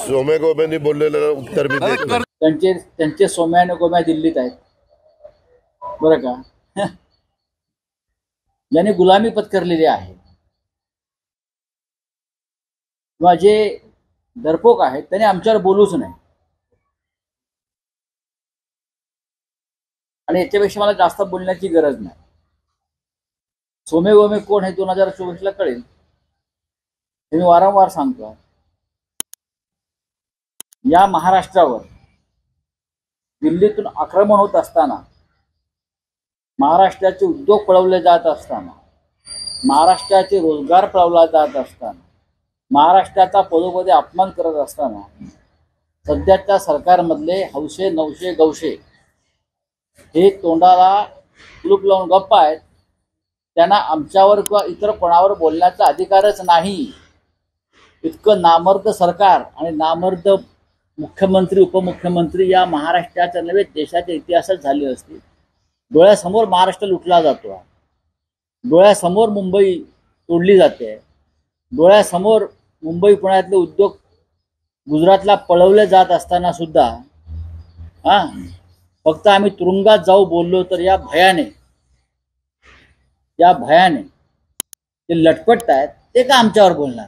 सोम्या गोम्यांनी बोललेलं उत्तर मी देत नाही. त्यांचे सोम्या आणि गोम्या दिल्लीत आहेत बरं का. ज्यांनी गुलामी पत्करलेली आहे किंवा जे डरपोक आहेत त्यांनी आमच्यावर बोलूच नाही. आणि याच्यापेक्षा मला जास्त बोलण्याची गरज नाही. सोमे गोमे कोण हे 2024ला कळेल. हे मी वारंवार सांगतो. या महाराष्ट्रावर दिल्लीतून आक्रमण होत असताना, महाराष्ट्राचे उद्योग पळवले जात असताना, महाराष्ट्राचे रोजगार पळवला जात असताना, महाराष्ट्राचा पदोपदी अपमान करत असताना सध्याच्या सरकारमधले हौशे नवशे गवशे हे तोंडाला कुलूप लावून गप्प आहेत. त्यांना आमच्यावर किंवा इतर कोणावर बोलण्याचा अधिकारच नाही. इतकं नामर्द सरकार आणि नामर्द मुख्यमंत्री उपमुख्यमंत्री या महाराष्ट्राच्या नव्हे देशाच्या इतिहासात झाली असती. डोळ्यासमोर महाराष्ट्र लुटला जातो. डोळ्यासमोर मुंबई तोडली जाते. डोळ्यासमोर मुंबई पुण्यातले उद्योग गुजरातला पळवले जात असताना सुद्धा फक्त आम्ही तुरुंगात जाऊ बोललो तर या भयाने ते लटपटत आहेत. ते का आमच्यावर बोलणार.